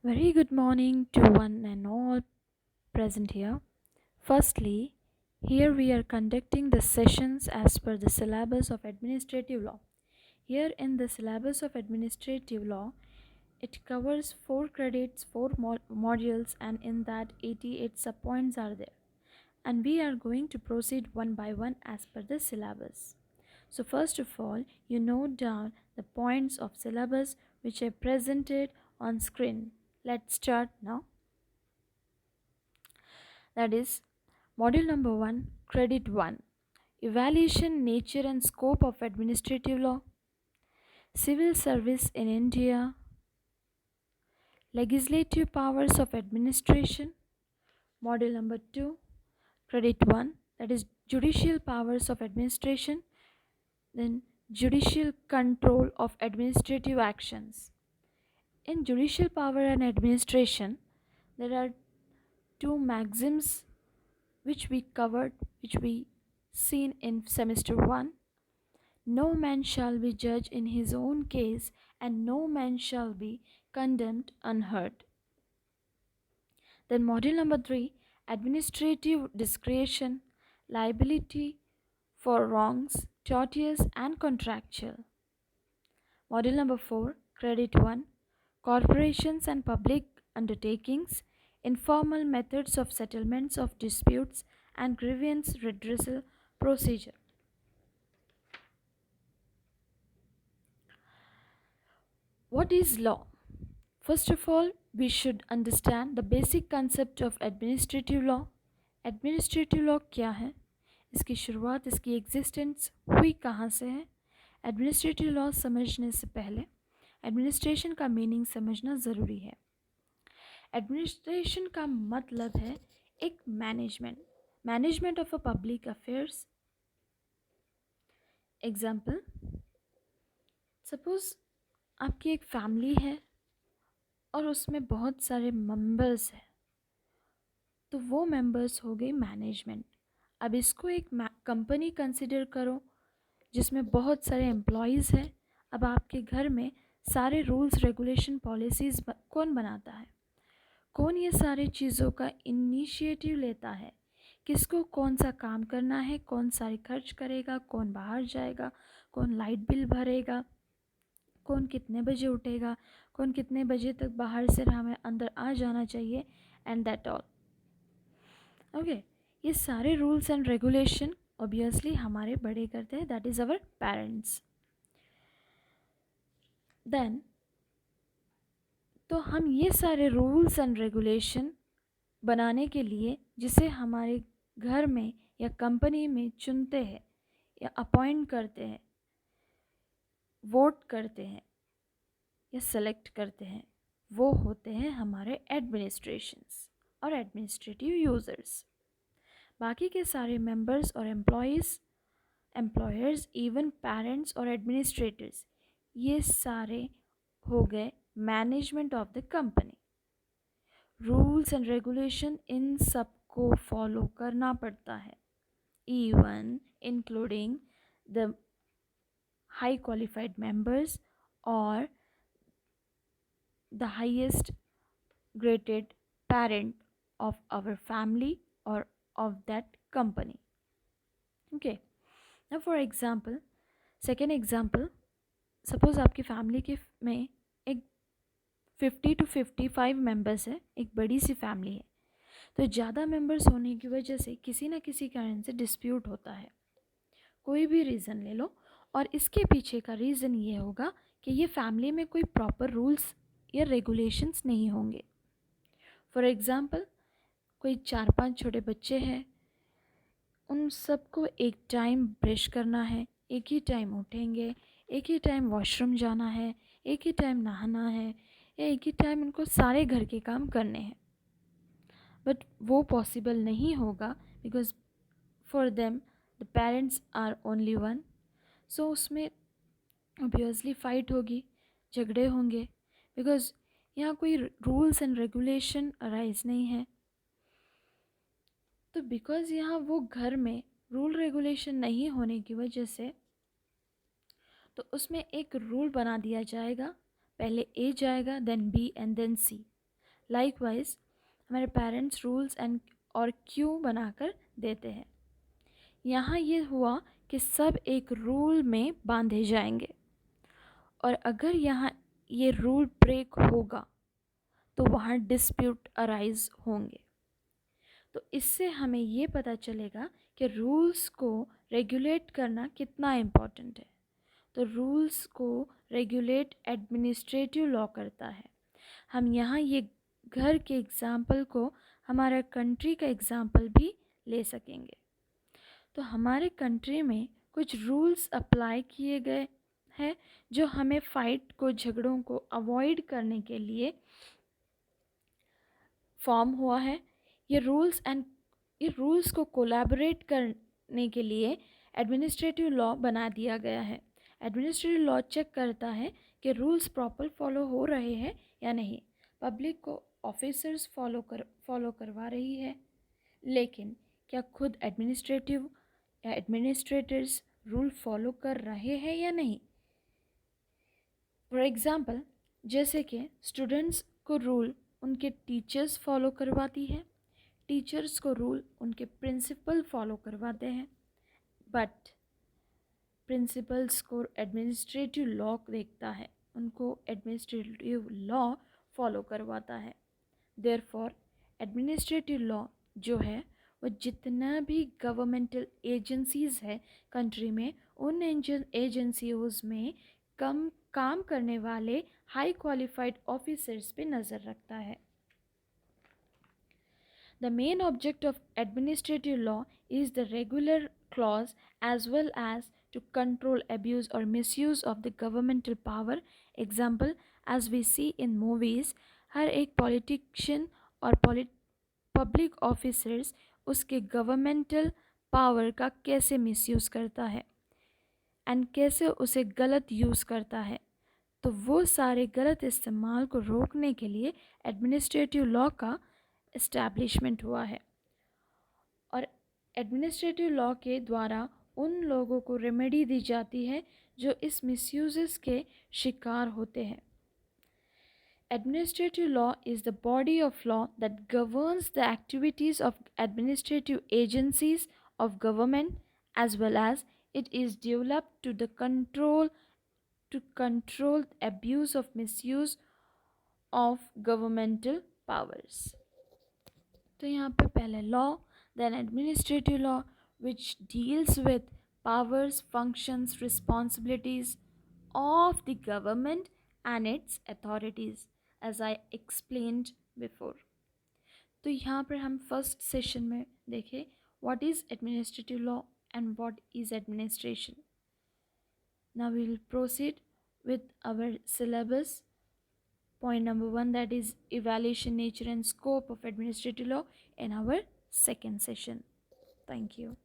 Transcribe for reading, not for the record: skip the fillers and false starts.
Very good morning to one and all present here. Firstly, here we are conducting the sessions as per the syllabus of administrative law. Here in the syllabus of administrative law, it covers 4 credits, 4 modules, and in that 88 subpoints are there. And we are going to proceed one by one as per the syllabus. So first of all, you note down the points of syllabus which are presented on screen. Let's start now. That is module number 1, credit 1, evaluation, nature and scope of administrative law, civil service in India, legislative powers of administration. Module number 2, credit 1, that is judicial powers of administration, then judicial control of administrative actions. In judicial power and administration, there are two maxims which we covered, which we seen in semester 1. No man shall be judged in his own case, and no man shall be condemned unheard. Then module number 3, administrative discretion, liability for wrongs, tortious and contractual. Module number 4, credit 1, corporations and public undertakings, informal methods of settlements of disputes and grievance redressal procedure. What is law? First of all, we should understand the basic concept of administrative law. Administrative law क्या है, इसकी शुरुआत, इसकी existence हुई कहाँ से है. Administrative law समझने से पहले एडमिनिस्ट्रेशन का मीनिंग समझना ज़रूरी है. एडमिनिस्ट्रेशन का मतलब है एक management of a public affairs. Example, suppose आपकी एक फैमिली है और उसमें बहुत सारे मेंबर्स हैं, तो वो मेंबर्स हो गई मैनेजमेंट. अब इसको एक कंपनी कंसिडर करो जिसमें बहुत सारे एम्प्लॉयज़ हैं. अब आपके घर में सारे रूल्स रेगुलेशन पॉलिसीज़ कौन बनाता है, कौन ये सारी चीज़ों का इनिशिएटिव लेता है, किसको कौन सा काम करना है, कौन सारे खर्च करेगा, कौन बाहर जाएगा, कौन लाइट बिल भरेगा, कौन कितने बजे उठेगा, कौन कितने बजे तक बाहर से हमें अंदर आ जाना चाहिए, एंड दैट ऑल. ओके, ये सारे रूल्स एंड रेगुलेशन ऑब्वियसली हमारे बड़े करते हैं, that is our parents. Then तो हम ये सारे रूल्स एंड रेगुलेशन बनाने के लिए जिसे हमारे घर में या कंपनी में चुनते हैं या अपॉइंट करते हैं, वोट करते हैं या सेलेक्ट करते हैं, वो होते हैं हमारे एडमिनिस्ट्रेशंस और एडमिनिस्ट्रेटिव यूज़र्स. बाकी के सारे मेंबर्स और एम्प्लॉयर्स, इवन पेरेंट्स और एडमिनिस्ट्रेटर्स, ये सारे हो गए management of the company. Rules and regulation इन सब को फॉलो करना पड़ता है, even including the high qualified members और the highest graded parent of our family or of that company. Okay, now for example, second example, suppose आपकी family के में एक 50 to 55 मेंबर्स है, एक बड़ी सी फैमिली है. तो ज़्यादा मेंबर्स होने की वजह से किसी ना किसी कारण से डिस्प्यूट होता है, कोई भी रीज़न ले लो, और इसके पीछे का रीज़न ये होगा कि ये फैमिली में कोई प्रॉपर रूल्स या रेगुलेशंस नहीं होंगे. फॉर एग्ज़ाम्पल, कोई 4-5 छोटे बच्चे हैं, उन सबको एक टाइम ब्रश करना है, एक ही टाइम उठेंगे, एक ही टाइम वॉशरूम जाना है, एक ही टाइम नहाना है, या एक ही टाइम उनको सारे घर के काम करने हैं. बट वो पॉसिबल नहीं होगा because for them the parents are only one. So उसमें ऑब्वियसली फ़ाइट होगी, झगड़े होंगे, बिकॉज यहाँ कोई रूल्स एंड रेगुलेशन अराइज नहीं है. तो बिकॉज यहाँ वो घर में रूल रेगुलेशन नहीं होने की वजह से तो उसमें एक रूल बना दिया जाएगा, पहले ए जाएगा, then B and then C. Likewise हमारे पेरेंट्स रूल्स एंड और क्यों बनाकर देते हैं। यहाँ ये हुआ कि सब एक रूल में बांधे जाएंगे, और अगर यहाँ ये रूल ब्रेक होगा तो वहाँ डिस्प्यूट अराइज होंगे। तो इससे हमें ये पता चलेगा कि रूल्स को रेगुलेट करना कितना इम्पोर्टेंट है। तो रूल्स को रेगुलेट एडमिनिस्ट्रेटिव लॉ करता है। हम यहाँ ये घर के एग्ज़ाम्पल को हमारा कंट्री का एग्ज़ाम्पल भी ले सकेंगे। तो हमारे कंट्री में कुछ रूल्स अप्लाई किए गए हैं जो हमें फ़ाइट को, झगड़ों को अवॉइड करने के लिए फॉर्म हुआ है। ये रूल्स को कोलैबोरेट करने के लिए एडमिनिस्ट्रेटिव लॉ बना दिया गया है। एडमिनिस्ट्रेटिव लॉ चेक करता है कि रूल्स प्रॉपर फॉलो हो रहे हैं या नहीं, पब्लिक को ऑफिसर्स फॉलो करवा रही है, लेकिन क्या खुद एडमिनिस्ट्रेटर्स रूल फॉलो कर रहे हैं या नहीं। फॉर एग्ज़ाम्पल, जैसे कि स्टूडेंट्स को रूल उनके टीचर्स फॉलो करवाती है, टीचर्स को रूल उनके प्रिंसिपल फॉलो करवाते हैं, बट प्रिंसिपल्स को एडमिनिस्ट्रेटिव लॉ देखता है, उनको एडमिनिस्ट्रेटिव लॉ फॉलो करवाता है। देयरफॉर एडमिनिस्ट्रेटिव लॉ जो है वो जितना भी गवर्नमेंटल एजेंसीज़ है कंट्री में, उन एजेंसीज में काम करने वाले हाई क्वालिफाइड ऑफिसर्स पे नज़र रखता है। The main object of administrative law is the regular clause as well as to control abuse or misuse of the governmental power. Example, as we see in movies, हर एक politician और public officers उसके governmental power का कैसे misuse करता है and कैसे उसे गलत यूज़ करता है। तो वो सारे गलत इस्तेमाल को रोकने के लिए एडमिनिस्ट्रेटिव लॉ का इस्टेब्लिशमेंट हुआ है, और एडमिनिस्ट्रेटिव लॉ के द्वारा उन लोगों को रेमेडी दी जाती है जो इस मिसयूज़ के शिकार होते हैं। Administrative law is the body of law that governs the activities of administrative agencies of government, as well as it is developed to control abuse of misuse of governmental powers. तो यहाँ पे पहले law, then administrative law, which deals with powers, functions, responsibilities of the government and its authorities, as I explained before. तो यहाँ पर हम first session में देखें what is administrative law and what is administration. Now we will proceed with our syllabus. Point number 1, that is evaluation, nature and scope of administrative law, in our second session. Thank you.